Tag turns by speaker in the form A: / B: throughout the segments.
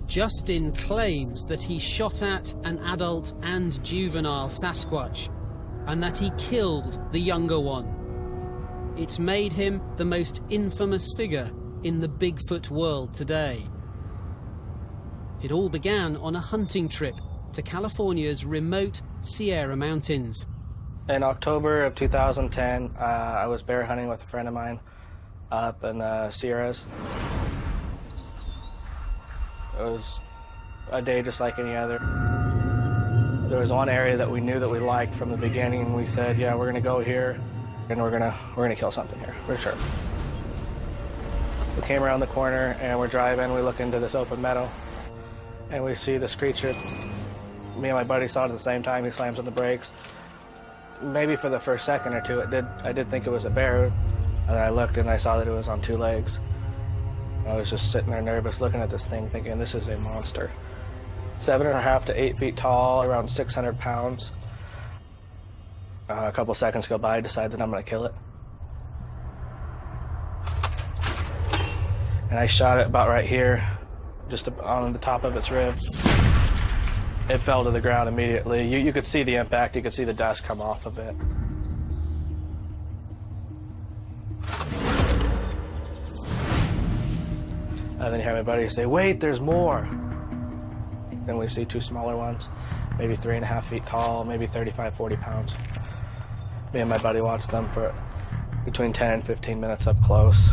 A: Justin claims that he shot at an adult and juvenile Sasquatch, and that he killed the younger one. It's made him the most infamous figure in the Bigfoot world today. It all began on a hunting trip to California's remote Sierra Mountains.
B: In October of 2010, I was bear hunting with a friend of mine up in the Sierras. It was a day just like any other. There was one area that we knew that we liked from the beginning. We said, yeah, we're gonna go here and we're gonna kill something here, for sure. We came around the corner and we're driving, we look into this open meadow and we see this creature. Me and my buddy saw it at the same time. He slams on the brakes. Maybe for the first second or two, I did think it was a bear. And then I looked and I saw that it was on two legs. I was just sitting there nervous looking at this thing thinking, this is a monster. 7.5 to 8 feet tall, around 600 pounds. A couple seconds go by, I decide that I'm gonna kill it. And I shot it about right here, just on the top of its rib. It fell to the ground immediately. You could see the impact, you could see the dust come off of it. And then you have my buddy say, wait, there's more. Then we see two smaller ones, maybe 3.5 feet tall, maybe 35, 40 pounds. Me and my buddy watched them for between 10 and 15 minutes up close.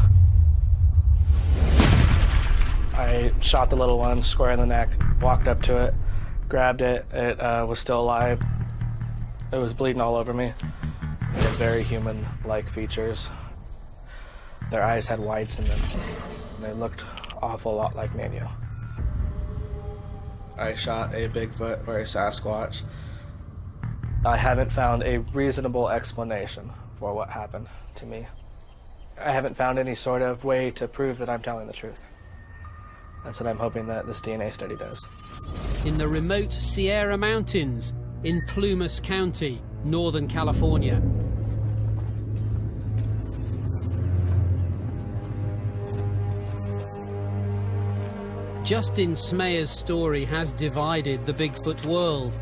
B: I shot the little one square in the neck, walked up to it, grabbed it. It was still alive. It was bleeding all over me. It had very human-like features. Their eyes had whites in them. They looked awful lot like me and you. I shot a Bigfoot or a Sasquatch. I haven't found a reasonable explanation for what happened to me. I haven't found any sort of way to prove that I'm telling the truth. That's what I'm hoping that this DNA study does.
A: In the remote Sierra Mountains in Plumas County, Northern California. Justin Smeja's story has divided the Bigfoot world.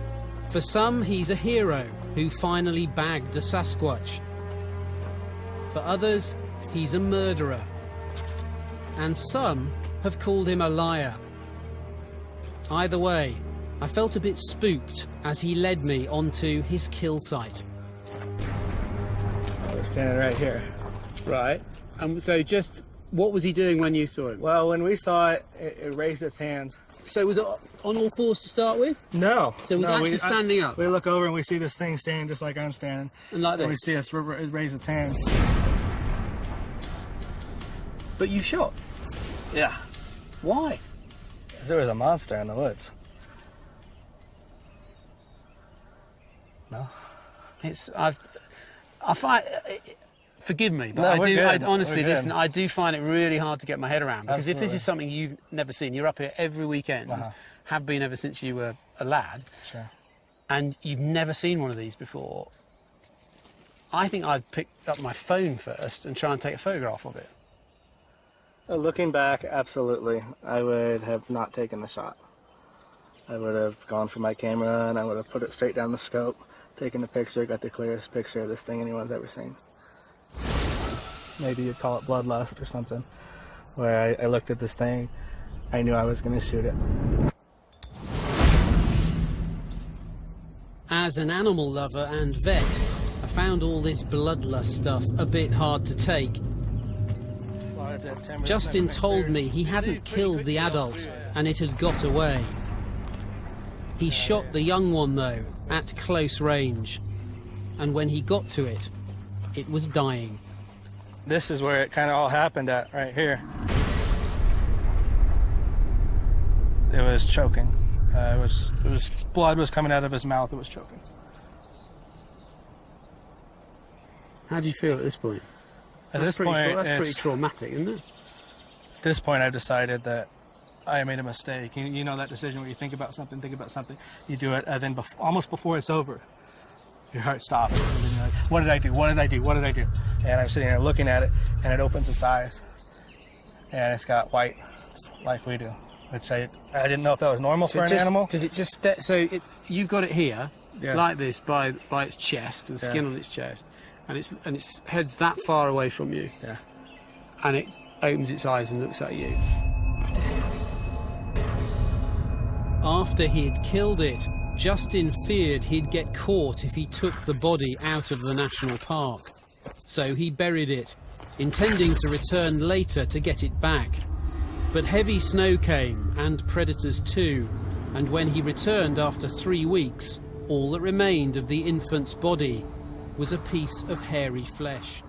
A: For some, he's a hero who finally bagged a Sasquatch. For others, he's a murderer. And some have called him a liar. Either way, I felt a bit spooked as he led me onto his kill site.
B: I was standing right here.
C: Right. So just, what was he doing when you saw him?
B: Well, when we saw it, it raised its hands.
C: So was it on all fours to start with?
B: No.
C: So it was actually standing up?
B: We look over and we see this thing standing just like I'm standing.
C: And like this?
B: And we see us raise its hands.
C: But you shot?
B: Yeah.
C: Why?
B: Because there was a monster in the woods. No?
C: I find, forgive me, but
B: No,
C: I honestly, listen, I do find it really hard to get my head around, because if this is something you've never seen, you're up here every weekend, have been ever since you were a lad,
B: sure,
C: and you've never seen one of these before, I think I'd pick up my phone first and try and take a photograph of it.
B: Looking back, absolutely, I would have not taken the shot. I would have gone for my camera and I would have put it straight down the scope, taken the picture, got the clearest picture of this thing anyone's ever seen. Maybe you'd call it bloodlust or something, where I looked at this thing, I knew I was going to shoot it.
A: As an animal lover and vet, I found all this bloodlust stuff a bit hard to take. Justin told me he hadn't killed the adult and it had got away. He shot the young one though, at close range, and when he got to it, it was dying.
B: This is where it kind of all happened at, right here. It was choking. Blood was coming out of his mouth, it was choking.
C: How do you feel at this point?
B: That's
C: pretty traumatic, isn't it?
B: At this point, I've decided that I made a mistake. You know that decision where you think about something, you do it, and then almost before it's over, your heart stops. And then you're like, what did I do? What did I do? What did I do? And I'm sitting there looking at it, and it opens its eyes, and it's got white, like we do. I'd say I didn't know if that was normal for an animal.
C: Did it just you've got it here, like this, by its chest, the skin on its chest, and its head's that far away from you.
B: Yeah.
C: And it opens its eyes and looks at you.
A: After he'd killed it, Justin feared he'd get caught if he took the body out of the national park. So he buried it, intending to return later to get it back. But heavy snow came, and predators too, and when he returned after 3 weeks, all that remained of the infant's body was a piece of hairy flesh.